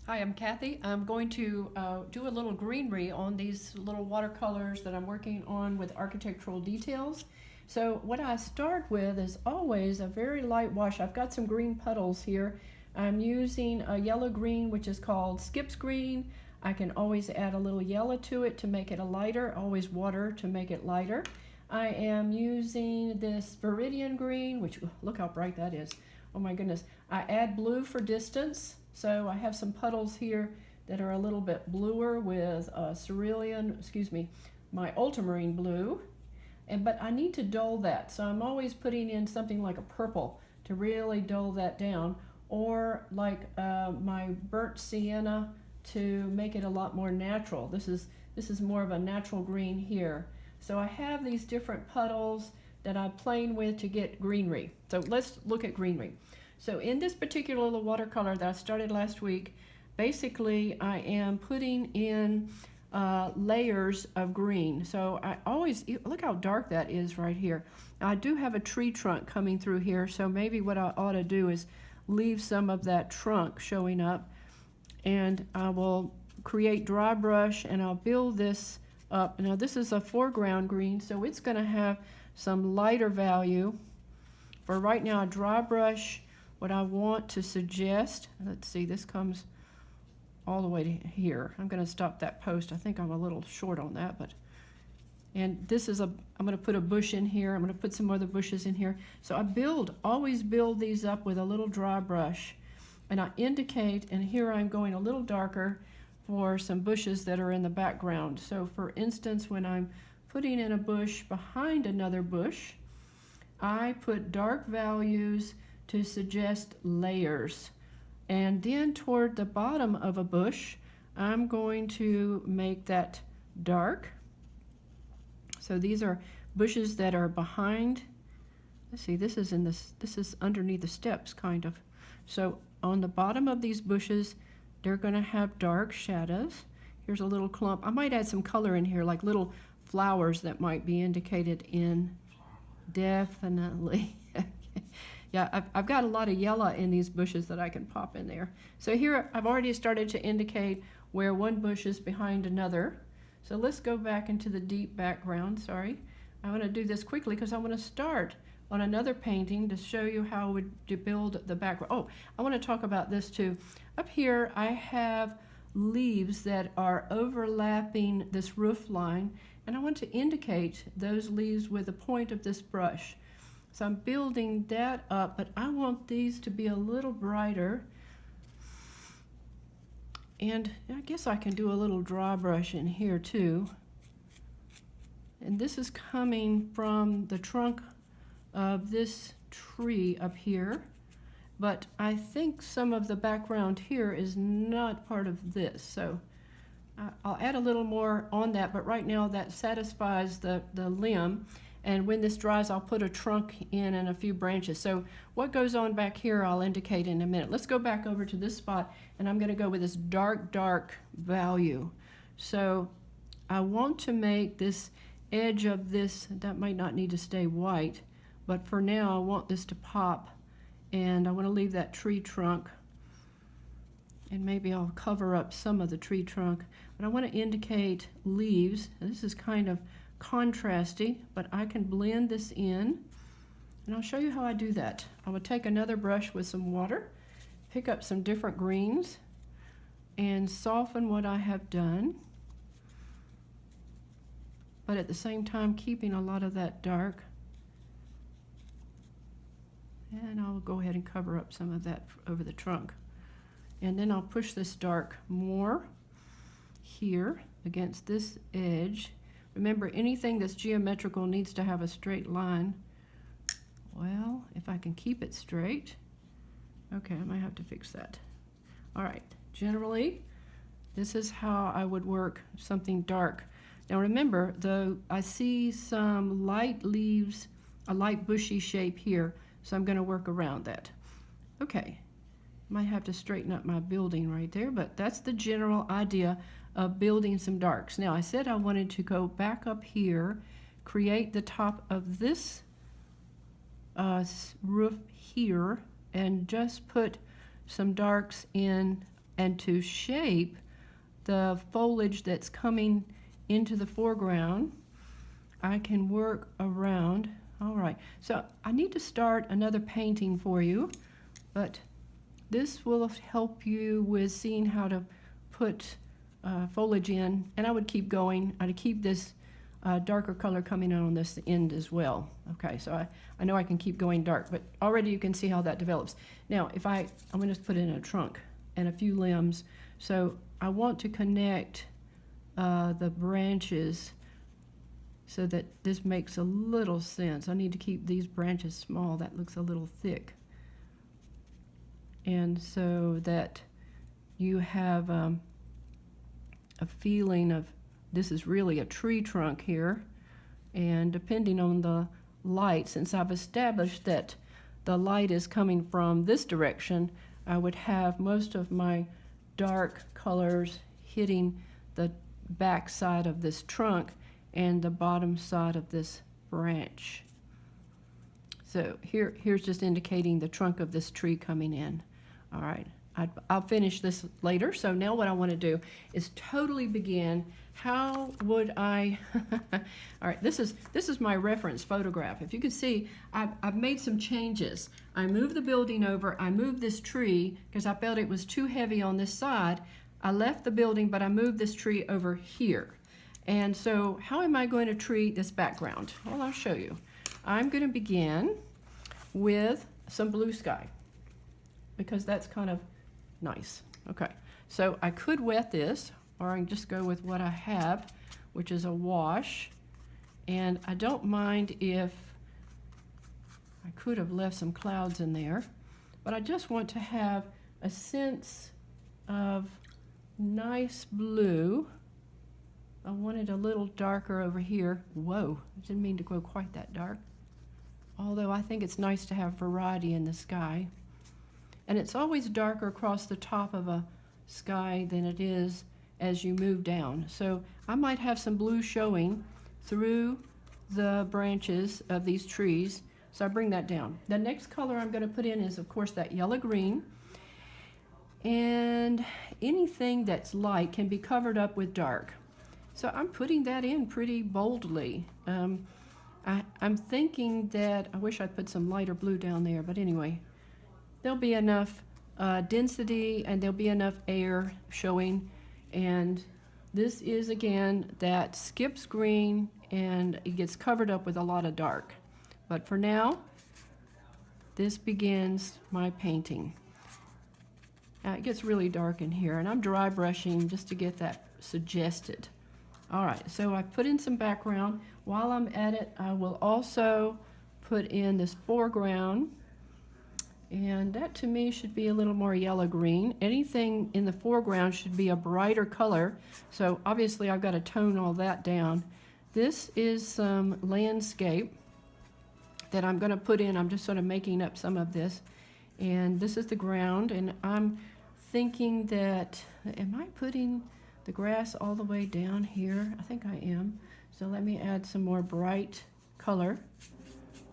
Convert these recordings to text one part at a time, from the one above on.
Hi, I'm Kathy. I'm going to do a little greenery on these little watercolors that I'm working on with architectural details. So what I start with is always a very light wash. I've got some green puddles here. I'm using a yellow green, which is called Skip's Green. I can always add a little yellow to it to make it a lighter, always water to make it lighter. I am using this Viridian Green, which look how bright that is. Oh my goodness. I add blue for distance. So I have some puddles here that are a little bit bluer with cerulean, my ultramarine blue. But I need to dull that. So I'm always putting in something like a purple to really dull that down, or like my burnt sienna to make it a lot more natural. This is more of a natural green here. So I have these different puddles that I'm playing with to get greenery. So let's look at greenery. So in this particular little watercolor that I started last week, basically I am putting in layers of green. So I always, look how dark that is right here. Now I do have a tree trunk coming through here, so maybe what I ought to do is leave some of that trunk showing up, and I will create dry brush and I'll build this up. Now this is a foreground green, so it's going to have some lighter value. For right now, a dry brush, what I want to suggest, let's see, this comes all the way to here. I'm going to stop that post. I think I'm a little short on that, and this is I'm going to put a bush in here. I'm going to put some other bushes in here. So I always build these up with a little dry brush, and I indicate, and here I'm going a little darker for some bushes that are in the background. So for instance, when I'm putting in a bush behind another bush, I put dark values to suggest layers. And then toward the bottom of a bush, I'm going to make that dark. So these are bushes that are behind. Let's see, this is underneath the steps, kind of. So on the bottom of these bushes, they're going to have dark shadows. Here's a little clump. I might add some color in here, like little flowers that might be indicated in. Definitely. Yeah, I've got a lot of yellow in these bushes that I can pop in there. So here I've already started to indicate where one bush is behind another. So let's go back into the deep background. Sorry, I want to do this quickly because I want to start on another painting to show you how I would build the background. Oh, I want to talk about this too. Up here I have leaves that are overlapping this roof line, and I want to indicate those leaves with the point of this brush. So I'm building that up, but I want these to be a little brighter. And I guess I can do a little dry brush in here too. And this is coming from the trunk of this tree up here. But I think some of the background here is not part of this. So I'll add a little more on that, but right now that satisfies the limb. And when this dries, I'll put a trunk in and a few branches. So what goes on back here, I'll indicate in a minute. Let's go back over to this spot, and I'm going to go with this dark value. So I want to make this edge of this, that might not need to stay white, but for now I want this to pop, and I want to leave that tree trunk, and maybe I'll cover up some of the tree trunk. But I want to indicate leaves. This is kind of contrasty, but I can blend this in, and I'll show you how I do that. I will take another brush with some water, pick up some different greens, and soften what I have done, but at the same time keeping a lot of that dark. And I'll go ahead and cover up some of that over the trunk, and then I'll push this dark more here against this edge. Remember, anything that's geometrical needs to have a straight line. Well, if I can keep it straight. Okay, I might have to fix that. All right, generally, this is how I would work something dark. Now remember, though, I see some light leaves, a light bushy shape here, so I'm going to work around that. Okay, might have to straighten up my building right there, but that's the general idea of building some darks. Now I said I wanted to go back up here, create the top of this roof here, and just put some darks in and to shape the foliage that's coming into the foreground, I can work around. All right, so I need to start another painting for you, but this will help you with seeing how to put foliage in, and I would keep going. I'd keep this darker color coming in on this end as well. Okay, so I know I can keep going dark, but already you can see how that develops. Now, I'm going to put in a trunk and a few limbs, so I want to connect the branches so that this makes a little sense. I need to keep these branches small. That looks a little thick. And so that you have a feeling of this is really a tree trunk here. And depending on the light, since I've established that the light is coming from this direction, I would have most of my dark colors hitting the back side of this trunk and the bottom side of this branch. So here's just indicating the trunk of this tree coming in. All right, I'll finish this later. So now what I want to do is totally begin. How would I? All right, this is my reference photograph. If you can see, I've made some changes. I moved the building over. I moved this tree because I felt it was too heavy on this side. I left the building, but I moved this tree over here. And so how am I going to treat this background? Well, I'll show you. I'm going to begin with some blue sky because that's kind of nice. Okay, so I could wet this, or I can just go with what I have, which is a wash. And I don't mind if I could have left some clouds in there, but I just want to have a sense of nice blue. I want it a little darker over here. Whoa, I didn't mean to go quite that dark. Although I think it's nice to have variety in the sky. And it's always darker across the top of a sky than it is as you move down. So I might have some blue showing through the branches of these trees. So I bring that down. The next color I'm going to put in is, of course, that yellow green. And anything that's light can be covered up with dark. So I'm putting that in pretty boldly. I'm thinking that, I wish I'd put some lighter blue down there, but anyway, there'll be enough density and there'll be enough air showing. And this is, again, that skips green and it gets covered up with a lot of dark. But for now, this begins my painting. Now it gets really dark in here, and I'm dry brushing just to get that suggested. All right, so I put in some background. While I'm at it, I will also put in this foreground, and that to me should be a little more yellow-green. Anything in the foreground should be a brighter color, so obviously I've got to tone all that down. This is some landscape that I'm going to put in. I'm just sort of making up some of this, and this is the ground, and I'm thinking that, am I putting the grass all the way down here? I think I am. So let me add some more bright color.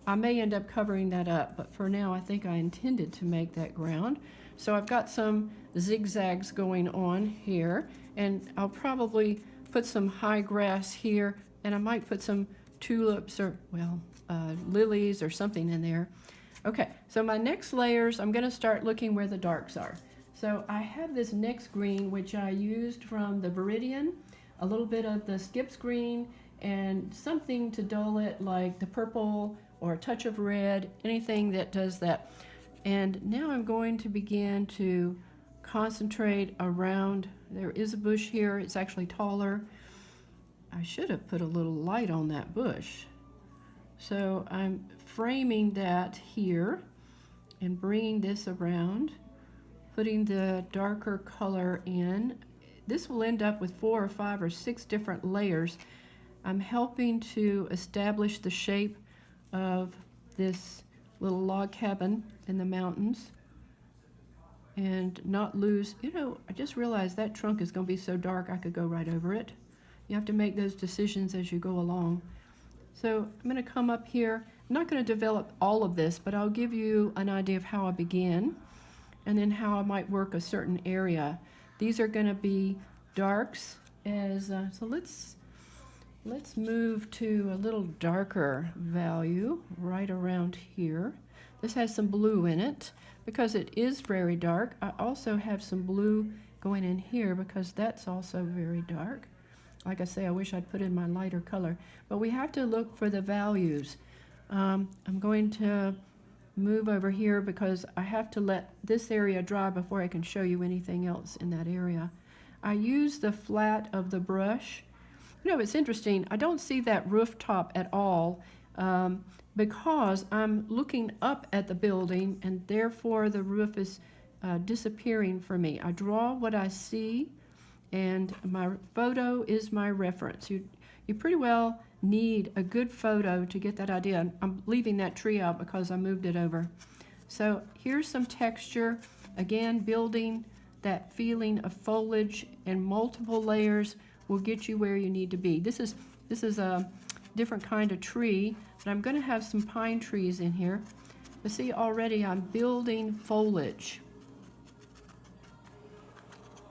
I may end up covering that up, but for now I think I intended to make that ground. So I've got some zigzags going on here, and I'll probably put some high grass here, and I might put some tulips or, well, lilies or something in there. Okay, so my next layers, I'm going to start looking where the darks are. So I have this next green, which I used from the Viridian, a little bit of the Skips green, and something to dull it like the purple or a touch of red, anything that does that. And now I'm going to begin to concentrate around, there is a bush here, it's actually taller. I should have put a little light on that bush. So I'm framing that here and bringing this around, putting the darker color in. This will end up with 4 or 5 or 6 different layers. I'm helping to establish the shape of this little log cabin in the mountains and not lose, you know, I just realized that trunk is going to be so dark I could go right over it. You have to make those decisions as you go along. So I'm going to come up here. I'm not going to develop all of this, but I'll give you an idea of how I begin. and then how I might work a certain area. These are going to be darks as, so let's move to a little darker value right around here. This has some blue in it because it is very dark. I also have some blue going in here because that's also very dark. Like I say, I wish I'd put in my lighter color, but we have to look for the values. I'm going to move over here because I have to let this area dry before I can show you anything else in that area. I use the flat of the brush. You know, it's interesting, I don't see that rooftop at all because I'm looking up at the building and therefore the roof is disappearing for me. I draw what I see and my photo is my reference. You pretty well need a good photo to get that idea. I'm leaving that tree out because I moved it over. So here's some texture, again building that feeling of foliage, and multiple layers will get you where you need to be. This is a different kind of tree, but I'm going to have some pine trees in here. But see, already I'm building foliage.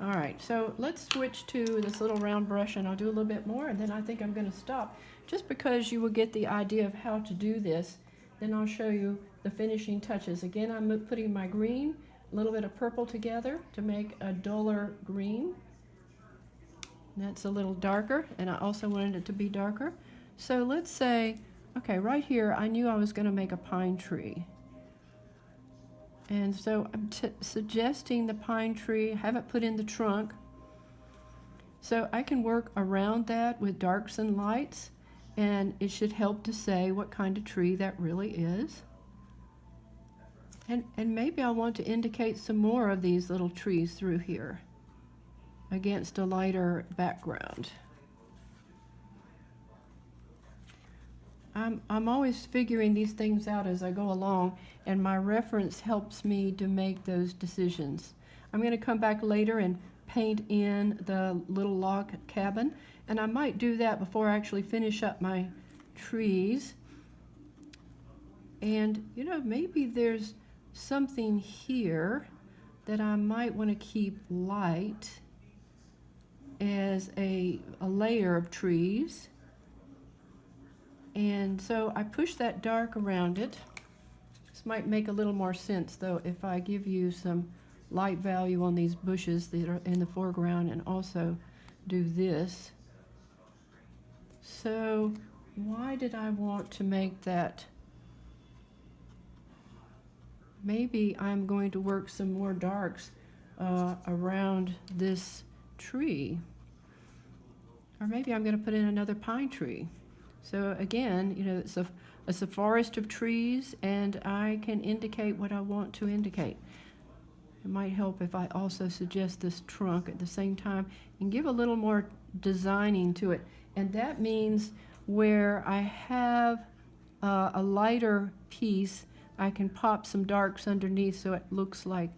All right, so let's switch to this little round brush and I'll do a little bit more and then I think I'm going to stop. Just because you will get the idea of how to do this, then I'll show you the finishing touches. Again, I'm putting my green, a little bit of purple together to make a duller green. That's a little darker, and I also wanted it to be darker. So let's say, okay, right here, I knew I was going to make a pine tree. And so I'm suggesting the pine tree, have it put in the trunk. So I can work around that with darks and lights, and it should help to say what kind of tree that really is. And maybe I want to indicate some more of these little trees through here against a lighter background. I'm always figuring these things out as I go along, and my reference helps me to make those decisions. I'm going to come back later and paint in the little log cabin, and I might do that before I actually finish up my trees. And you know, maybe there's something here that I might want to keep light as a layer of trees. And so I push that dark around it. This might make a little more sense though if I give you some light value on these bushes that are in the foreground and also do this. So why did I want to make that? Maybe I'm going to work some more darks around this tree. Or maybe I'm going to put in another pine tree. So again, you know, it's a forest of trees, and I can indicate what I want to indicate. It might help if I also suggest this trunk at the same time and give a little more designing to it. And that means where I have a lighter piece, I can pop some darks underneath so it looks like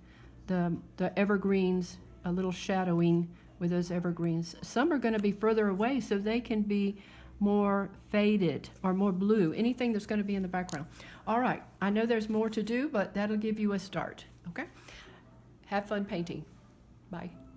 the evergreens, a little shadowing with those evergreens. Some are going to be further away so they can be more faded or more blue, anything that's going to be in the background. All right, I know there's more to do, but that'll give you a start, okay? Have fun painting. Bye.